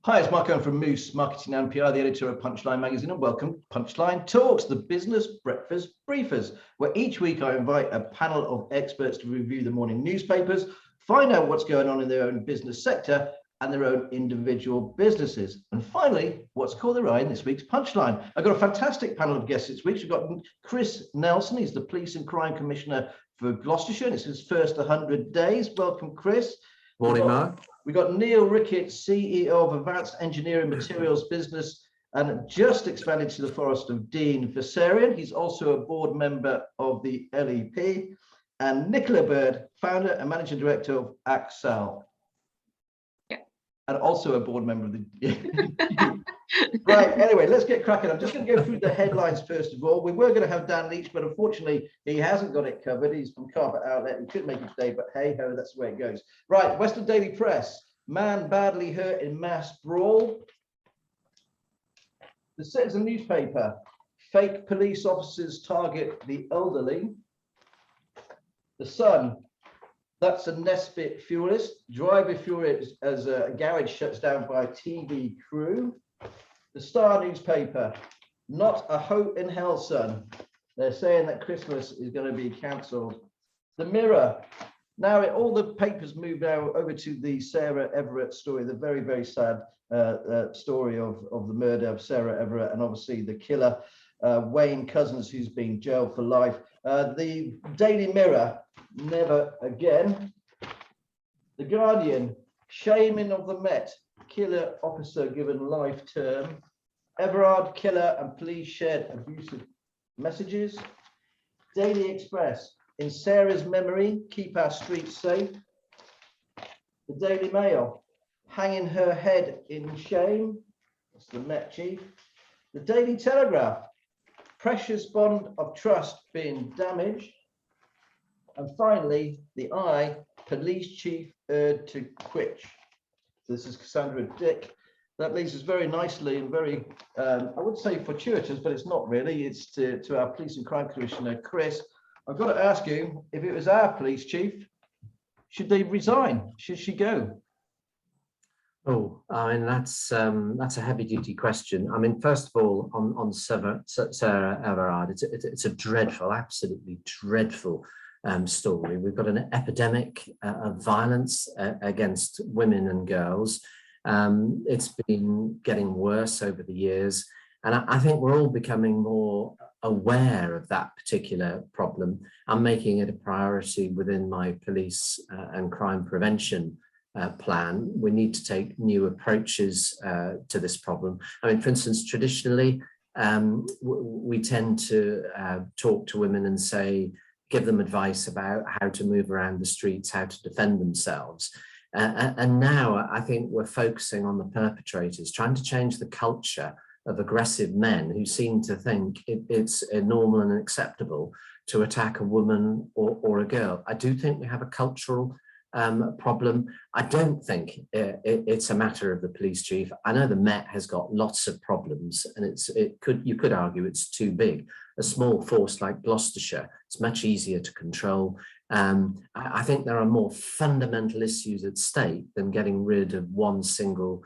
Hi, it's Mark Owen from Moose Marketing and PR, the editor of Punchline magazine, and welcome to Punchline Talks, the business breakfast briefers, where each week I invite a panel of experts to review the morning newspapers, find out what's going on in their own business sector and their own individual businesses. And finally, what's caught their eye in this week's Punchline. I've got a fantastic panel of guests this week. We've got Chris Nelson. He's the Police and Crime Commissioner for Gloucestershire, and it's his first 100 days. Welcome, Chris. Morning, Mark. We've got Neill, Ricketts, CEO of Advanced Engineering Materials Business and just expanded to the Forest of Dean, Versarian. He's also a board member of the LEP. And Nicola Bird, founder and managing director of AccXel. Yeah. And also a board member of the... Right, anyway, let's get cracking. I'm just going to go through the headlines first of all. We were going to have Dan Leach, but unfortunately he hasn't got it covered. He's from Carpet Outlet. He couldn't make it today, but hey ho, that's the way it goes. Right, Western Daily Press. Man badly hurt in mass brawl. The Citizen newspaper. Fake police officers target the elderly. The Sun. That's a Nesbitt fuelist. Driver furious as a garage shuts down by a TV crew. The Star newspaper, not a hope in hell, son. They're saying that Christmas is going to be cancelled. The Mirror. Now all the papers move now over to the Sarah Everett story, the very, very sad story of the murder of Sarah Everett, and obviously the killer, Wayne Couzens, who's been jailed for life. The Daily Mirror, never again. The Guardian, shaming of the Met. Killer officer given life term. Everard killer and police shared abusive messages. Daily Express, in Sarah's memory, keep our streets safe. The Daily Mail, hanging her head in shame. That's the Met chief. The Daily Telegraph, precious bond of trust being damaged. And finally, the Eye, police chief urged to quit. This is Cassandra Dick. That leads us very nicely and very, I would say fortuitous, but it's not really. It's to our Police and Crime Commissioner, Chris. I've got to ask you, if it was our police chief, should they resign? Should she go? Oh, I mean, that's a heavy-duty question. I mean, first of all, on Sarah Everard, it's a dreadful, absolutely dreadful story. We've got an epidemic of violence against women and girls. It's been getting worse over the years, and I think we're all becoming more aware of that particular problem. I'm making it a priority within my police and crime prevention plan. We need to take new approaches to this problem. I mean, for instance, traditionally, we tend to talk to women and say, give them advice about how to move around the streets, how to defend themselves. And now I think we're focusing on the perpetrators, trying to change the culture of aggressive men who seem to think it's normal and acceptable to attack a woman or a girl. I do think we have a cultural problem. I don't think it's a matter of the police chief. I know the Met has got lots of problems, and you could argue it's too big. A small force like Gloucestershire, it's much easier to control. I think there are more fundamental issues at stake than getting rid of one single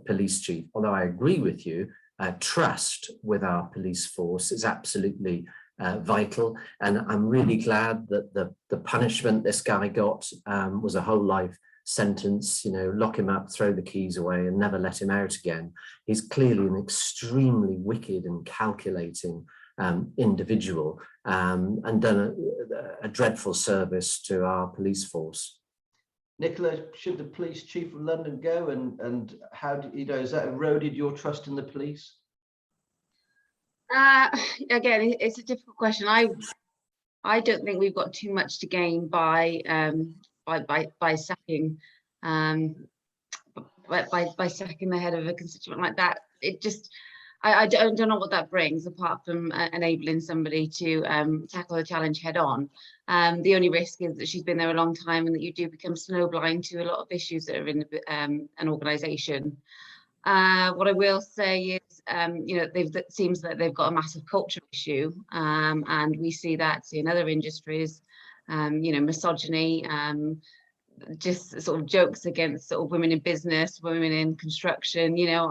police chief. Although I agree with you, trust with our police force is absolutely vital, and I'm really glad that the punishment this guy got was a whole life sentence. You know, lock him up, throw the keys away, and never let him out again. He's clearly an extremely wicked and calculating individual, and done a dreadful service to our police force. Nicola, should the police chief of London go, and how do you know, has that eroded your trust in the police? Again, it's a difficult question. I don't think we've got too much to gain by sacking by sacking the head of a constituent like that. It just, I don't know what that brings, apart from enabling somebody to tackle the challenge head on. The only risk is that she's been there a long time, and that you do become snowblind to a lot of issues that are in an organisation. What I will say is, you know, it seems that they've got a massive culture issue, and we see that in other industries. You know, misogyny, just sort of jokes against sort of women in business, women in construction. You know,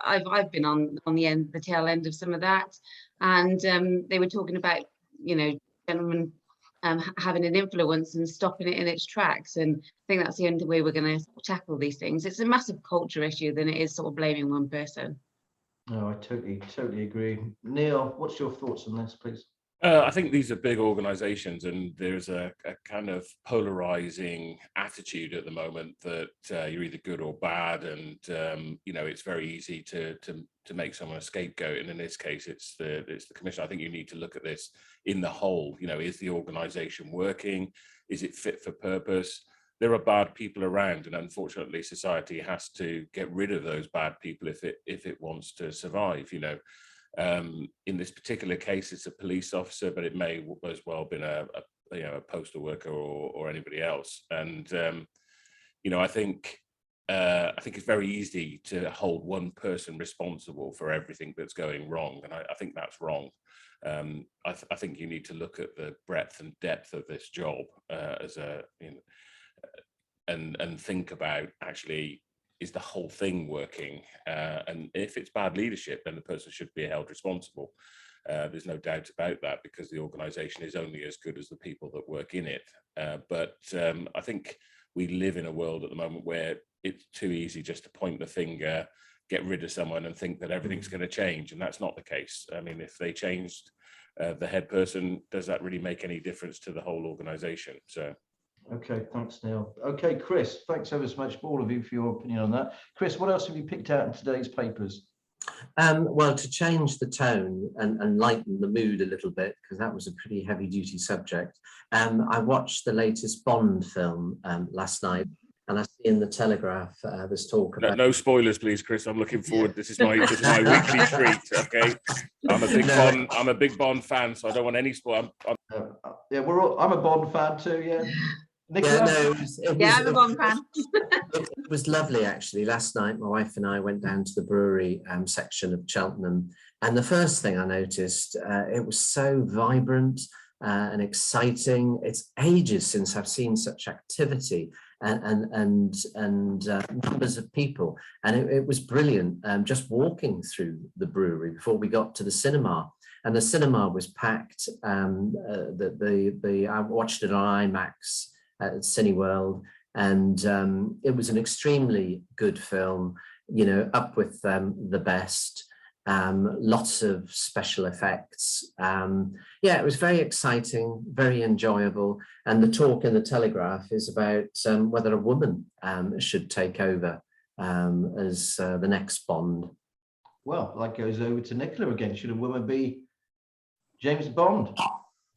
I've been on the tail end of some of that, and they were talking about, you know, gentlemen having an influence and stopping it in its tracks. And I think that's the only way we're going to tackle these things. It's a massive culture issue than it is sort of blaming one person. No, I totally agree. Neill, what's your thoughts on this, please? I think these are big organizations, and there's a kind of polarizing attitude at the moment that you're either good or bad, and you know, it's very easy to make someone a scapegoat, and in this case it's the commission. I think you need to look at this in the whole. You know, is the organization working? Is it fit for purpose? There are bad people around, and unfortunately society has to get rid of those bad people if it wants to survive, you know. In this particular case, it's a police officer, but it may as well have been a postal worker or anybody else. And you know, I think it's very easy to hold one person responsible for everything that's going wrong, and I think that's wrong. I think you need to look at the breadth and depth of this job as a, you know, and think about, actually, is the whole thing working? And if it's bad leadership, then the person should be held responsible. There's no doubt about that, because the organisation is only as good as the people that work in it. But I think we live in a world at the moment where it's too easy just to point the finger, get rid of someone and think that everything's going to change. And that's not the case. I mean, if they changed the head person, does that really make any difference to the whole organisation? So. Okay, thanks, Neill. Okay, Chris, thanks ever so much, all of you, for your opinion on that. Chris, what else have you picked out in today's papers? Well, to change the tone and lighten the mood a little bit, because that was a pretty heavy duty subject, I watched the latest Bond film last night, and I see in the Telegraph there's talk about... No spoilers, please, Chris. I'm looking forward. This is my weekly treat. Okay, I'm a big Bond fan, so I don't want any spoil. Yeah, I'm a Bond fan too. Yeah. Nicola? Yeah, no, I'm a Bond fan. It was lovely, actually. Last night, my wife and I went down to the brewery section of Cheltenham, and the first thing I noticed, it was so vibrant and exciting. It's ages since I've seen such activity and numbers of people, and it was brilliant. Just walking through the brewery before we got to the cinema, and the cinema was packed. I watched it on IMAX at Cineworld, and it was an extremely good film, you know, up with the best. Lots of special effects. Yeah, it was very exciting, very enjoyable. And the talk in the Telegraph is about whether a woman should take over as the next Bond. Well, that goes over to Nicola again. Should a woman be James Bond?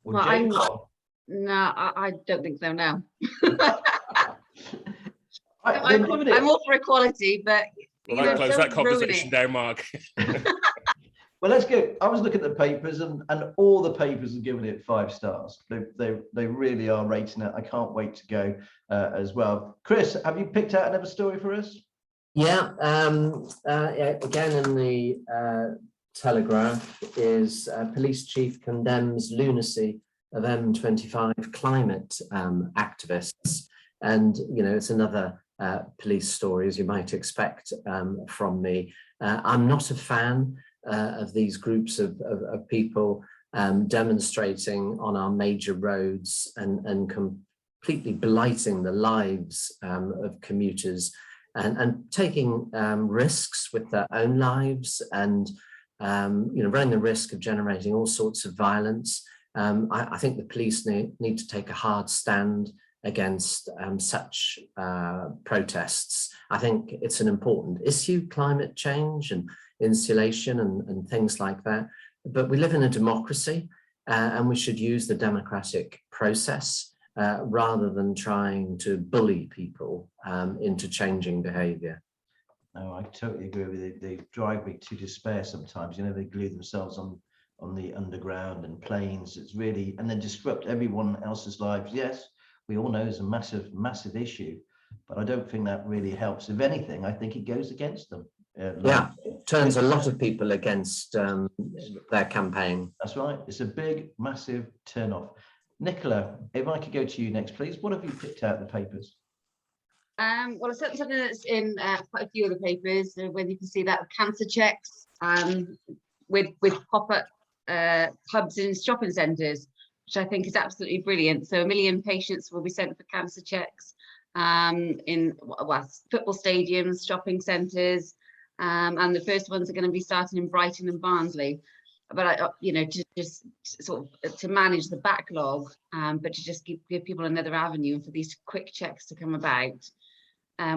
Or Well, James Bond? No, I don't think so, no. I'm all for equality, but well, I close that conversation down, Mark. Well, let's go. I was looking at the papers, and all the papers have given it 5 stars. They really are rating it. I can't wait to go as well. Chris, have you picked out another story for us? Yeah, again in the Telegraph is police chief condemns lunacy of M25 climate activists. And, you know, it's another police story, as you might expect from me. I'm not a fan of these groups of people demonstrating on our major roads and completely blighting the lives of commuters and taking risks with their own lives and, you know, running the risk of generating all sorts of violence. I think the police need to take a hard stand against such protests. I think it's an important issue, climate change and insulation and things like that. But we live in a democracy and we should use the democratic process rather than trying to bully people into changing behaviour. No, I totally agree with you. They drive me to despair sometimes. You know, they glue themselves on the underground and planes. It's really, and then disrupt everyone else's lives. Yes, we all know it's a massive issue, but I don't think that really helps. If anything, I think it goes against them. Yeah, it turns a lot of people against their campaign. That's right. It's a big, massive turn off. Nicola, if I could go to you next, please. What have you picked out the papers? Well, it's certainly something that's in quite a few of the papers, when you can see that cancer checks with pop-up hubs in shopping centres, which I think is absolutely brilliant. So 1 million patients will be sent for cancer checks in football stadiums, shopping centres, and the first ones are going to be starting in Brighton and Barnsley. But to just sort of to manage the backlog, but to just give people another avenue for these quick checks to come about.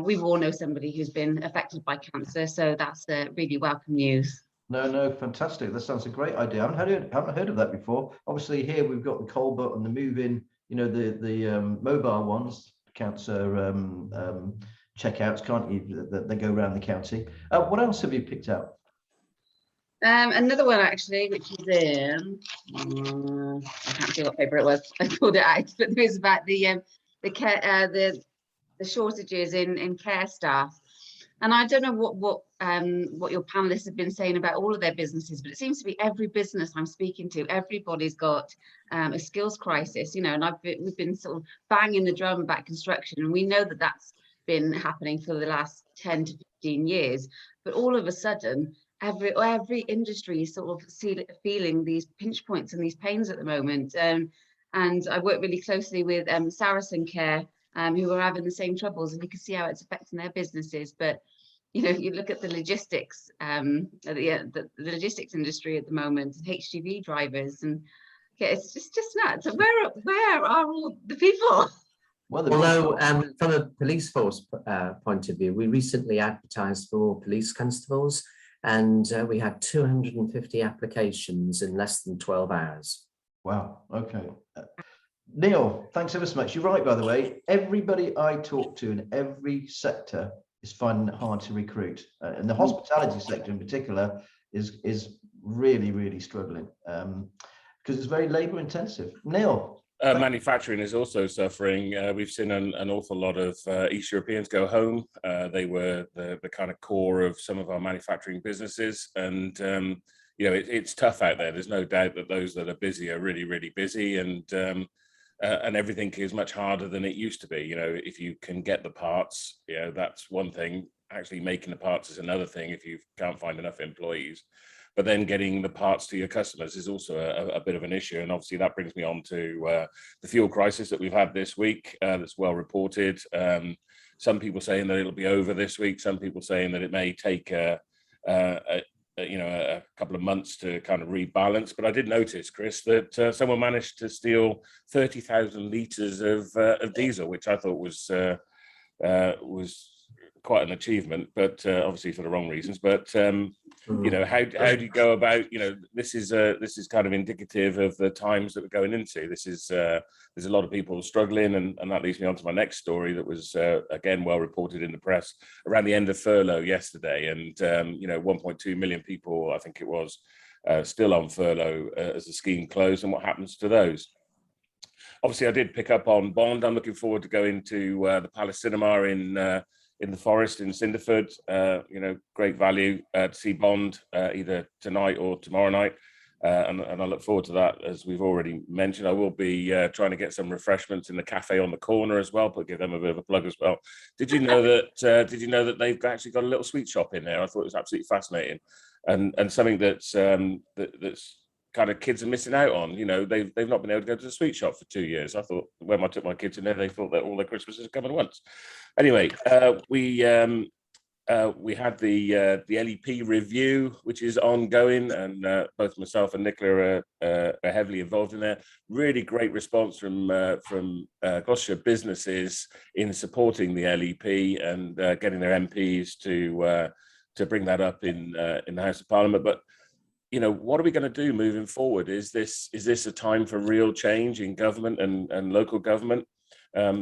We all know somebody who's been affected by cancer, so that's really welcome news. No, fantastic. That sounds a great idea. I haven't heard of that before. Obviously, here we've got the Colbert and the move-in, the mobile ones, cancer checkouts, can't you? They go around the county. What else have you picked out? Another one actually, which is in, I can't see what paper it was. I pulled it out, but it was about the shortages in care staff. And I don't know what your panelists have been saying about all of their businesses, but it seems to be every business I'm speaking to, everybody's got a skills crisis, and we've been sort of banging the drum about construction, and we know that that's been happening for the last 10 to 15 years. But all of a sudden, every industry is sort of feeling these pinch points and these pains at the moment. And I work really closely with Saracen Care, who are having the same troubles, and you can see how it's affecting their businesses. But you look at the logistics, the logistics industry at the moment, and HGV drivers, and it's just nuts. So where are all the people? Well, although from a police force point of view, we recently advertised for police constables, and we had 250 applications in less than 12 hours. Wow. Okay. Neill, thanks ever so much. You're right, by the way. Everybody I talk to in every sector is finding it hard to recruit, and the hospitality sector in particular is really, really struggling because it's very labour intensive. Neill. Manufacturing is also suffering. We've seen an awful lot of East Europeans go home. They were the kind of core of some of our manufacturing businesses, and it's tough out there. There's no doubt that those that are busy are really, really busy, and everything is much harder than it used to be. If you can get the parts, that's one thing. Actually making the parts is another thing if you can't find enough employees. But then getting the parts to your customers is also a bit of an issue. And obviously that brings me on to the fuel crisis that we've had this week, that's well reported. Some people saying that it'll be over this week. Some people saying that it may take a couple of months to kind of rebalance. But I did notice, Chris, that someone managed to steal 30,000 litres of diesel, which I thought was quite an achievement, but obviously for the wrong reasons. But how do you go about? This is kind of indicative of the times that we're going into. There's a lot of people struggling, and that leads me on to my next story that was again well reported in the press around the end of furlough yesterday, and 1.2 million people, I think it was, still on furlough as the scheme closed, and what happens to those? Obviously, I did pick up on Bond. I'm looking forward to going to the Palace Cinema in the Forest in Cinderford. Great value to see Bond either tonight or tomorrow night, and I look forward to that. As we've already mentioned, I will be trying to get some refreshments in the cafe on the corner as well, but give them a bit of a plug as well. Did you know that they've actually got a little sweet shop in there? I thought it was absolutely fascinating, and something that's kind of kids are missing out on. They've not been able to go to the sweet shop for 2 years. I thought when I took my kids in there, they thought that all their Christmases are coming at once. Anyway, we had the LEP review, which is ongoing, and both myself and Nicola are heavily involved in there. Really great response from Gloucestershire businesses in supporting the LEP and getting their MPs to bring that up in the House of Parliament. But what are we going to do moving forward? Is this a time for real change in government and local government? I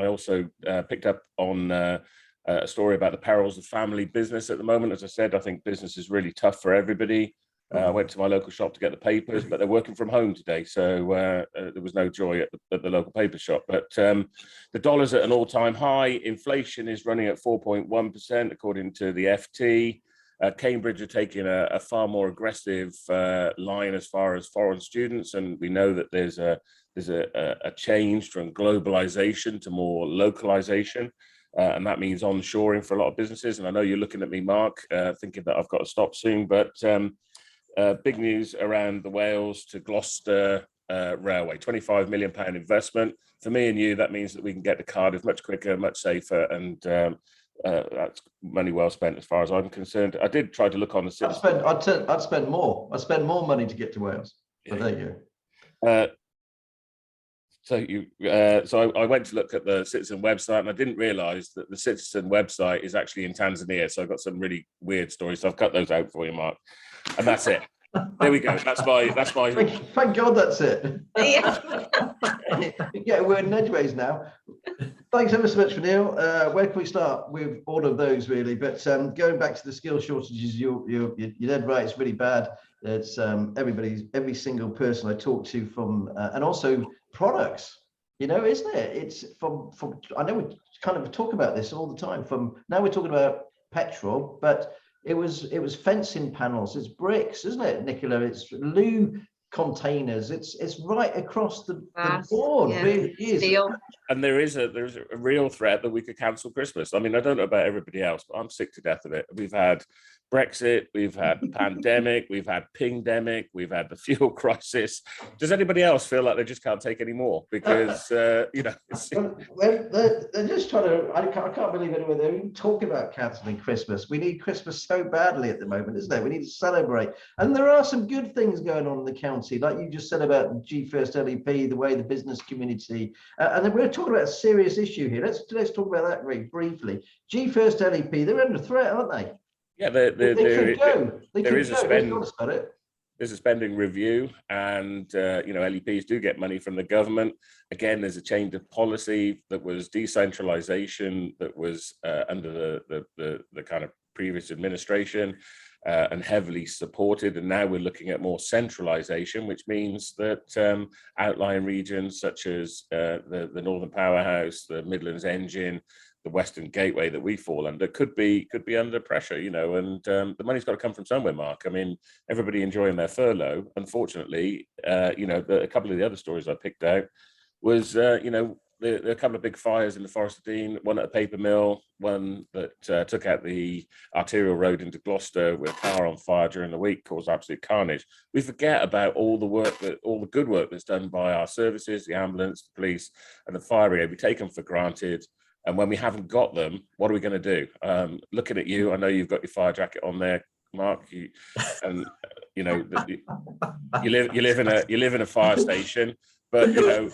also picked up on a story about the perils of family business at the moment. As I said, I think business is really tough for everybody. I went to my local shop to get the papers, but they're working from home today, so there was no joy at the local paper shop. But the dollar's at an all-time high. Inflation is running at 4.1%, according to the FT. Cambridge are taking a far more aggressive line as far as foreign students, and we know that there's a change from globalization to more localization, and that means onshoring for a lot of businesses. And I know you're looking at me, Mark, thinking that I've got to stop soon, but big news around the Wales to Gloucester railway, £25 million investment. For me and you, that means that we can get to Cardiff much quicker, much safer, and that's money well spent as far as I'm concerned. I did try to look on the citizen. I'd spend more. I'd spend more money to get to Wales. But there you go. So I went to look at the Citizen website, and I didn't realise that the Citizen website is actually in Tanzania. So I've got some really weird stories. So I've cut those out for you, Mark. And that's it. There we go. That's my. Thank God that's it. Yeah. Yeah, we're in edgeways now. Thanks ever so much for Neil. Where can we start with all of those really? But going back to the skill shortages, you're dead right. It's really bad. It's every single person I talk to from and also products. You know, isn't it? It's from. I know we kind of talk about this all the time. From now we're talking about petrol, but it was fencing panels. It's bricks, isn't it, Nicola? It's loo containers. It's right across the board. Yeah. Really is. Steel. And there's a real threat that we could cancel Christmas. I mean, I don't know about everybody else, but I'm sick to death of it. We've had Brexit, we've had the pandemic, we've had pingdemic, we've had the fuel crisis. Does anybody else feel like they just can't take any more? Because you know, they're just trying to. I can't believe anyone. They're even talking about cancelling Christmas. We need Christmas so badly at the moment, isn't there? We need to celebrate, and there are some good things going on in the county, like you just said about G First LEP, the way the business community, and then we're talking about a serious issue here. Let's talk about that very briefly. G First LEP, they're under threat, aren't they? Yeah, They could go. There's a spending review, and you know, LEPs do get money from the government. Again, there's a change of policy that was decentralization that was under the kind of previous administration and heavily supported, and now we're looking at more centralization, which means that outlying regions such as the Northern Powerhouse, the Midlands Engine, the Western Gateway that we fall under could be under pressure, you know, and the money's got to come from somewhere, Mark. I mean, everybody enjoying their furlough. Unfortunately, you know, a couple of the other stories I picked out was, you know, there are a couple of big fires in the Forest of Dean, one at a paper mill, one that took out the arterial road into Gloucester with a car on fire during the week, caused absolute carnage. We forget about all the good work that's done by our services, the ambulance, the police, and the fire brigade. We take them for granted. And when we haven't got them, what are we going to do? Looking at you, I know you've got your fire jacket on there, Mark. You know, you live in a fire station, but you know,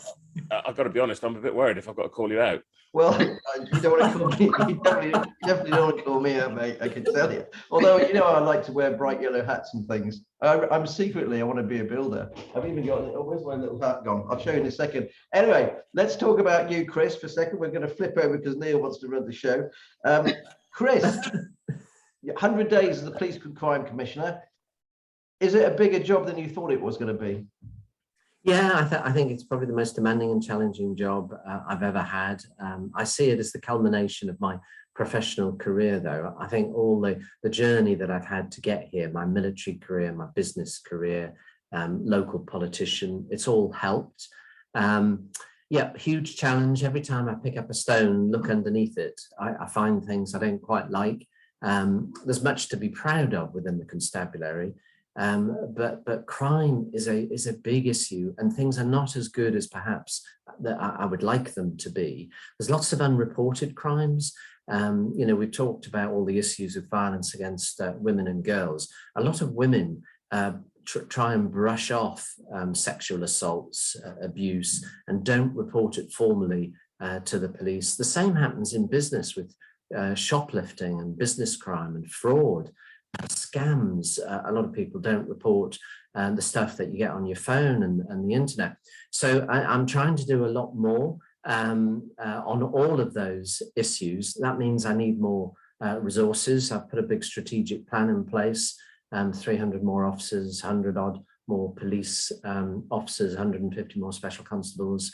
I've got to be honest. I'm a bit worried if I've got to call you out. Well, you don't want to call me. You definitely don't want to call me out, mate. I can tell you. Although you know, I like to wear bright yellow hats and things. I'm secretly, I want to be a builder. I've even got. Oh, where's my little hat gone? I'll show you in a second. Anyway, let's talk about you, Chris, for a second. We're going to flip over because Neil wants to run the show. Chris, 100 days as the Police and Crime Commissioner. Is it a bigger job than you thought it was going to be? Yeah, I think it's probably the most demanding and challenging job I've ever had. I see it as the culmination of my professional career, though. I think all the journey that I've had to get here, my military career, my business career, local politician, it's all helped. Yeah, huge challenge. Every time I pick up a stone, look underneath it, I find things I don't quite like. There's much to be proud of within the constabulary. But crime is a big issue, and things are not as good as perhaps that I would like them to be. There's lots of unreported crimes. You know, we've talked about all the issues of violence against women and girls. A lot of women try and brush off sexual assaults, abuse, and don't report it formally to the police. The same happens in business with shoplifting and business crime and fraud. Scams. A lot of people don't report the stuff that you get on your phone and the internet. So I'm trying to do a lot more on all of those issues. That means I need more resources. I've put a big strategic plan in place, 300 more officers, 100 odd more police officers, 150 more special constables.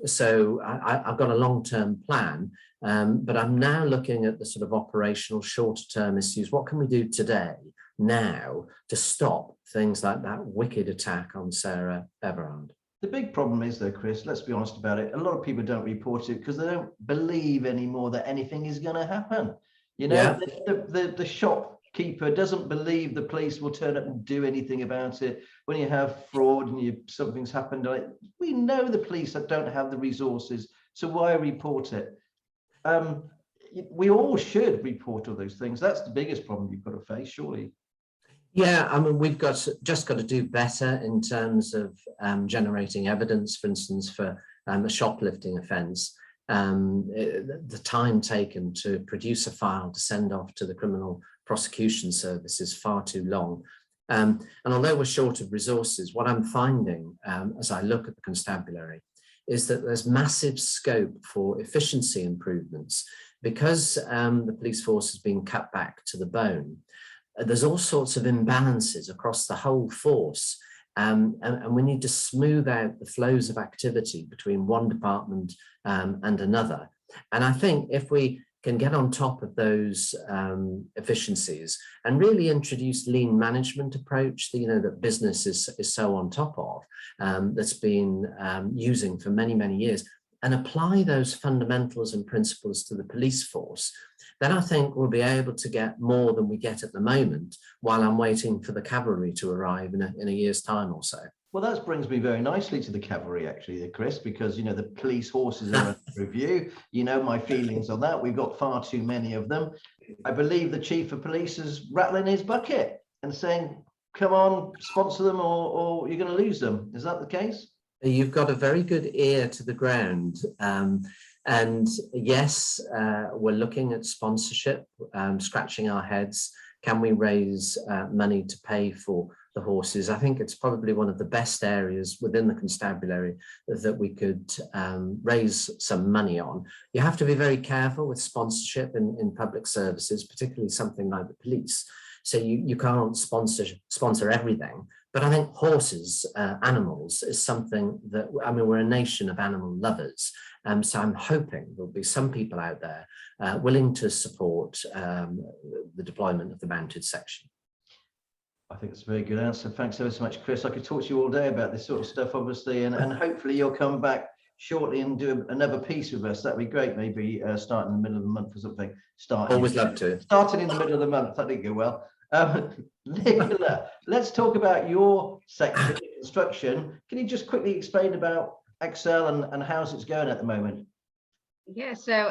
So I've got a long-term plan, but I'm now looking at the sort of operational shorter-term issues. What can we do today, now, to stop things like that wicked attack on Sarah Everard? The big problem is, though, Chris, let's be honest about it, a lot of people don't report it because they don't believe anymore that anything is going to happen. You know, the shopkeeper doesn't believe the police will turn up and do anything about it. When you have fraud and something's happened, we know the police don't have the resources, so why report it? We all should report all those things. That's the biggest problem you've got to face, surely. Yeah, I mean, we've just got to do better in terms of generating evidence, for instance, for a shoplifting offence. The time taken to produce a file to send off to the criminal prosecution service is far too long. And although we're short of resources, what I'm finding as I look at the constabulary is that there's massive scope for efficiency improvements because the police force has been cut back to the bone. There's all sorts of imbalances across the whole force, and we need to smooth out the flows of activity between one department and another. And I think if we can get on top of those efficiencies and really introduce lean management approach that, you know, that business is so on top of, that's been using for many, many years, and apply those fundamentals and principles to the police force, then I think we'll be able to get more than we get at the moment while I'm waiting for the cavalry to arrive in a year's time or so. Well, that brings me very nicely to the cavalry, actually, Chris, because, you know, the police horses are under review. You know my feelings on that. We've got far too many of them. I believe the chief of police is rattling his bucket and saying, come on, sponsor them or you're going to lose them. Is that the case? You've got a very good ear to the ground. And yes, we're looking at sponsorship, scratching our heads. Can we raise money to pay for the horses? I think it's probably one of the best areas within the constabulary that we could raise some money on. You have to be very careful with sponsorship in public services, particularly something like the police. So you can't sponsor everything. But I think horses, animals, is something that, I mean, we're a nation of animal lovers. So I'm hoping there'll be some people out there willing to support the deployment of the mounted section. I think it's a very good answer. Thanks ever so much, Chris. I could talk to you all day about this sort of stuff, obviously, and hopefully you'll come back shortly and do another piece with us. That'd be great. Maybe starting in the middle of the month or something. Always love to. Starting in the middle of the month. That didn't go well. Nicola, let's talk about your section, construction. Can you just quickly explain about AccXel and how's it's going at the moment? Yeah, so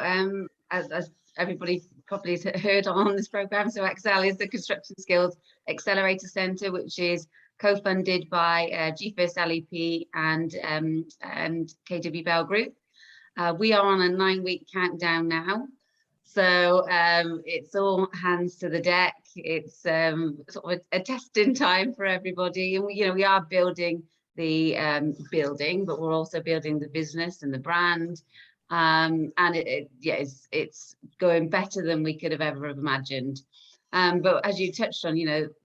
as everybody probably has heard on this programme, so AccXel is the Construction Skills Accelerator Centre, which is co-funded by GFIS, LEP and KW Bell Group. We are on a 9-week countdown now. So it's all hands to the deck. It's sort of a testing time for everybody. And we are building the building, but we're also building the business and the brand. And it's going better than we could have ever imagined. But as you touched on,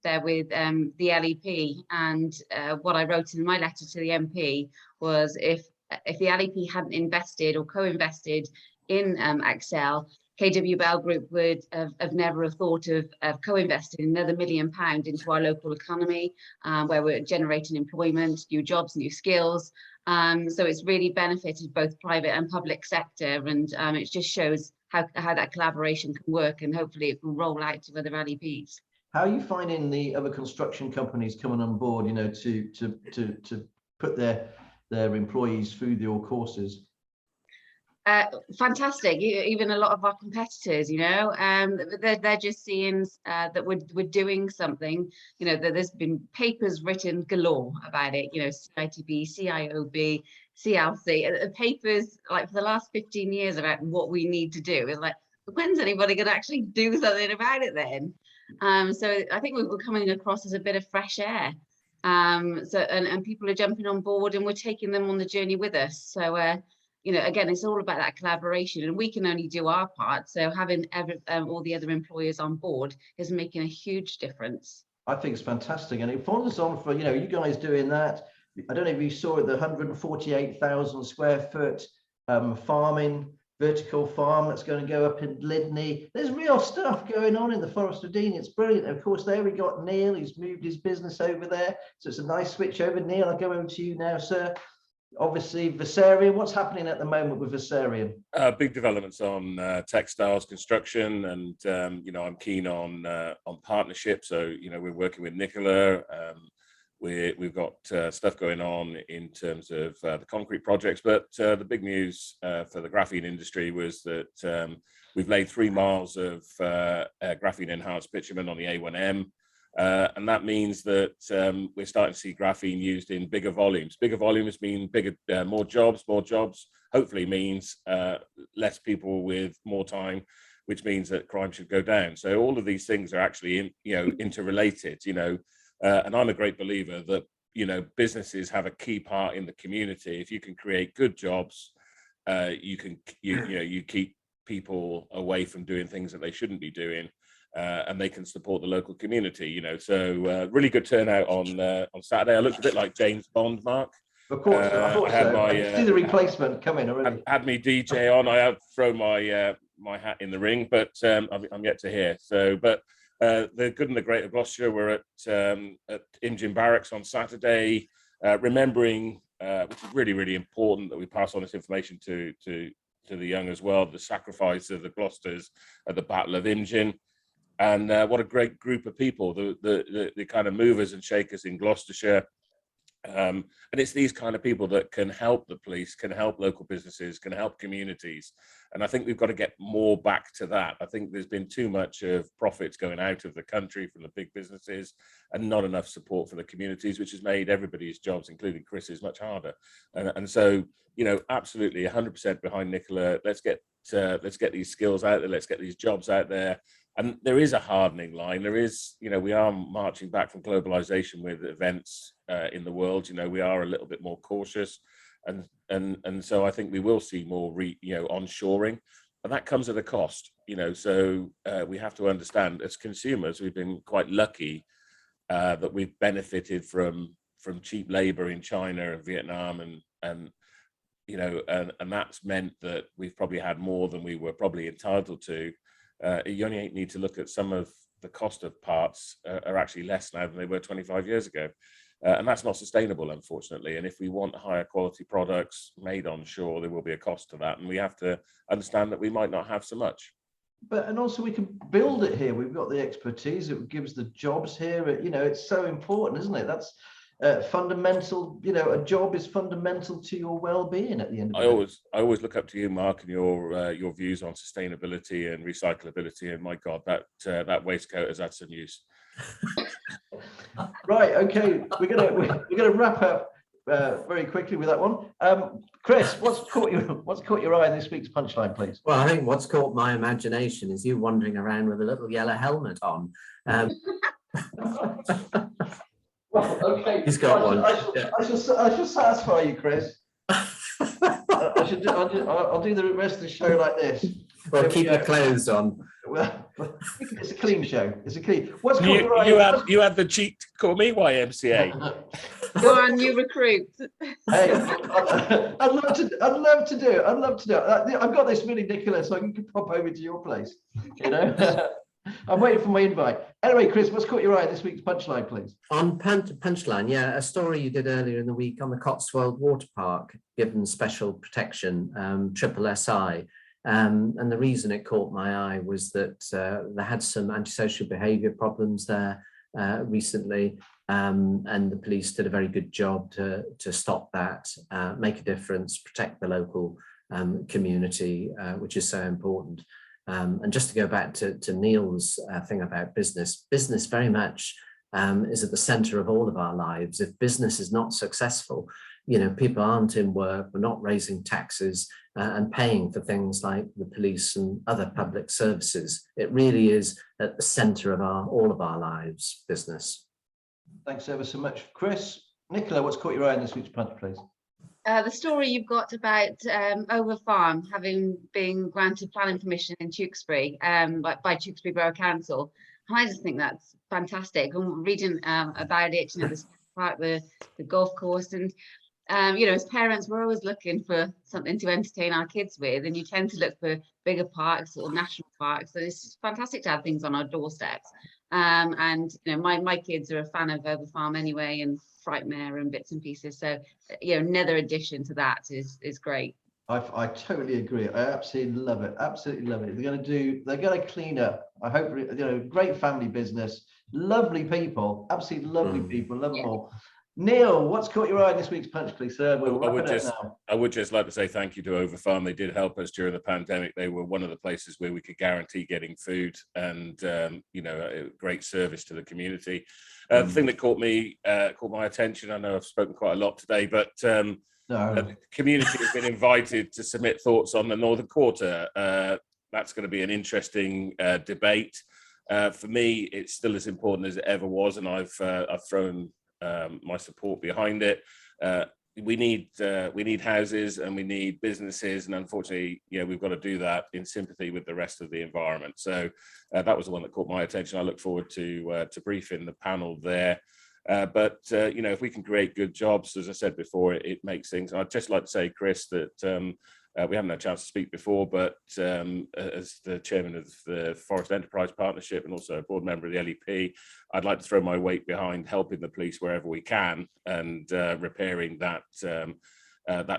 there with the LEP, and what I wrote in my letter to the MP was if the LEP hadn't invested or co-invested in AccXel, KW Bell Group would have never have thought of co-investing another £1 million into our local economy, where we're generating employment, new jobs, new skills. So it's really benefited both private and public sector, and it just shows how that collaboration can work, and hopefully it will roll out to other LEPs. How are you finding the other construction companies coming on board, to put their employees through your courses? Fantastic. Even a lot of our competitors, they're just seeing that we're doing something. That there's been papers written galore about it. CITB, CIOB, CLC, papers like for the last 15 years about what we need to do. It's like, when's anybody going to actually do something about it then? So I think we're coming across as a bit of fresh air. And people are jumping on board, and we're taking them on the journey with us. So again, it's all about that collaboration, and we can only do our part. So having all the other employers on board is making a huge difference. I think it's fantastic, and it follows on for, you know, you guys doing that. I don't know if you saw it, the 148,000 square foot farming, vertical farm that's going to go up in Lydney. There's real stuff going on in the Forest of Dean. It's brilliant. Of course, there we got Neill, who's moved his business over there. So it's a nice switch over. Neill, I'll go over to you now, sir. Obviously, Versarian, what's happening at the moment with Versarian? Big developments on textiles, construction, and you know, I'm keen on partnership. So you know, we're working with Nicola. We've got stuff going on in terms of the concrete projects, but the big news for the graphene industry was that we've laid 3 miles of graphene enhanced bitumen on the A1M. And that means that we're starting to see graphene used in bigger volumes. Bigger volumes mean bigger, more jobs. More jobs hopefully means less people with more time, which means that crime should go down. So all of these things are actually, interrelated. And I'm a great believer that businesses have a key part in the community. If you can create good jobs, you keep people away from doing things that they shouldn't be doing. And they can support the local community, So really good turnout on Saturday. I looked a bit like James Bond, Mark. Of course, I thought so. I see the replacement coming already. Had me DJ on. I have thrown my my hat in the ring, but I'm yet to hear. So, but the good and the great of Gloucestershire. We're at Imgin Barracks on Saturday, remembering, which is really, really important that we pass on this information to the young as well. The sacrifice of the Gloucesters at the Battle of Imgin. And what a great group of people, the kind of movers and shakers in Gloucestershire. And it's these kind of people that can help the police, can help local businesses, can help communities. And I think we've got to get more back to that. I think there's been too much of profits going out of the country from the big businesses and not enough support for the communities, which has made everybody's jobs, including Chris's, much harder. And so, absolutely 100% behind Nicola. Let's get these skills out there. Let's get these jobs out there. And there is a hardening line. There is, we are marching back from globalization with events in the world. We are a little bit more cautious, and so I think we will see more onshoring, and that comes at a cost. So we have to understand as consumers, we've been quite lucky that we've benefited from cheap labor in China and Vietnam, and that's meant that we've probably had more than we were probably entitled to. You only need to look at some of the cost of parts are actually less now than they were 25 years ago. And that's not sustainable, unfortunately. And if we want higher quality products made onshore, there will be a cost to that. And we have to understand that we might not have so much. And also we can build it here. We've got the expertise. It gives the jobs here. It's so important, isn't it? That's fundamental. A job is fundamental to your well-being at the end of the day. I always look up to you, Mark, and your views on sustainability and recyclability. And my God, that waistcoat has had some use. Right. Okay. We're gonna wrap up very quickly with that one. Chris, what's caught your eye in this week's punchline, please? Well, I think what's caught my imagination is you wandering around with a little yellow helmet on. Well, okay. He's got one. I shall satisfy you, Chris. I'll do the rest of the show like this. Well, keep your clothes on. Well, it's a clean show. It's a clean. What's caught your eye? You had the cheek to call me YMCA. You're our new recruit. Hey, I'd love to do it. I've got this really Nicola, so I can pop over to your place. I'm waiting for my invite. Anyway, Chris, what's caught your eye this week's punchline, please? On Punchline, yeah, a story you did earlier in the week on the Cotswold Water Park, given special protection, triple SI. And the reason it caught my eye was that they had some antisocial behaviour problems there recently, and the police did a very good job to stop that, make a difference, protect the local community, which is so important. And just to go back to Neill's thing about business very much is at the centre of all of our lives. If business is not successful, people aren't in work, we're not raising taxes and paying for things like the police and other public services. It really is at the centre of all of our lives, business. Thanks ever so much, Chris. Nicola, what's caught your eye in this week's punch, please? The story you've got about Over Farm having been granted planning permission in Tewkesbury by Tewkesbury Borough Council. I just think that's fantastic. I'm reading about it, the park, the golf course, and as parents, we're always looking for something to entertain our kids with, and you tend to look for bigger parks or national parks. So it's fantastic to have things on our doorsteps. And my kids are a fan of Over Farm anyway, and Frightmare and bits and pieces. So another addition to that is great. I totally agree. I absolutely love it. Absolutely love it. They're going to clean up. I hope, great family business, lovely people, absolutely lovely people, love them all. Neill, what's caught your eye in this week's Punch, please, sir? I would just like to say thank you to Over Farm. They did help us during the pandemic. They were one of the places where we could guarantee getting food and, a great service to the community. The thing that caught my attention, I know I've spoken quite a lot today, but the community has been invited to submit thoughts on the Northern Quarter. That's going to be an interesting debate. For me, it's still as important as it ever was, and I've thrown my support behind it. We need houses and we need businesses, and unfortunately, we've got to do that in sympathy with the rest of the environment. So that was the one that caught my attention. I look forward to briefing the panel there. But if we can create good jobs, as I said before, it makes things. And I'd just like to say, Chris, that we haven't had a chance to speak before, but as the chairman of the Forest Enterprise Partnership and also a board member of the LEP, I'd like to throw my weight behind helping the police wherever we can and repairing that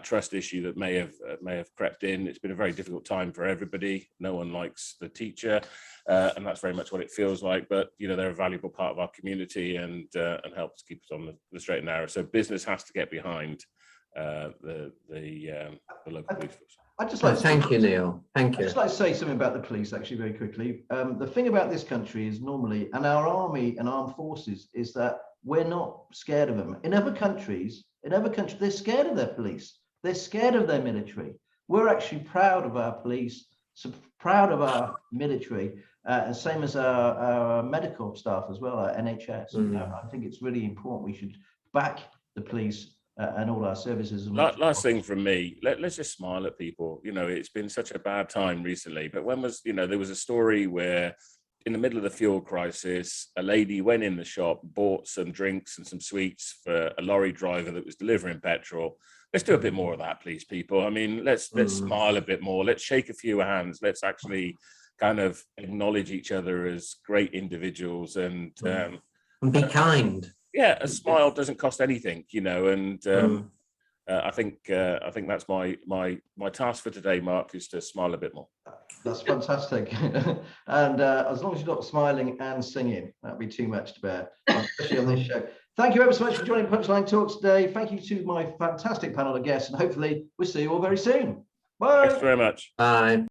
trust issue that may have crept in. It's been a very difficult time for everybody. No one likes the teacher, and that's very much what it feels like. But they're a valuable part of our community and help to keep us on the straight and narrow. So business has to get behind the local police force. Thank you, Neill. Thank you. I'd just like to say something about the police, actually, very quickly. The thing about this country is normally, and our army and armed forces, is that we're not scared of them. In other countries, they're scared of their police. They're scared of their military. We're actually proud of our police, so proud of our military, and same as our medical staff as well, our NHS. I think it's really important. We should back the police and all our services. Last thing from me, let's just smile at people. It's been such a bad time recently, but there was a story where in the middle of the fuel crisis, a lady went in the shop, bought some drinks and some sweets for a lorry driver that was delivering petrol. Let's do a bit more of that, please, people. I mean, let's smile a bit more. Let's shake a few hands. Let's actually kind of acknowledge each other as great individuals and be kind. Yeah, a smile doesn't cost anything, and I think that's my task for today, Mark, is to smile a bit more. That's fantastic. And as long as you're not smiling and singing, that'd be too much to bear, especially on this show. Thank you ever so much for joining Punchline Talks today. Thank you to my fantastic panel of guests, and hopefully we'll see you all very soon. Bye. Thanks very much. Bye.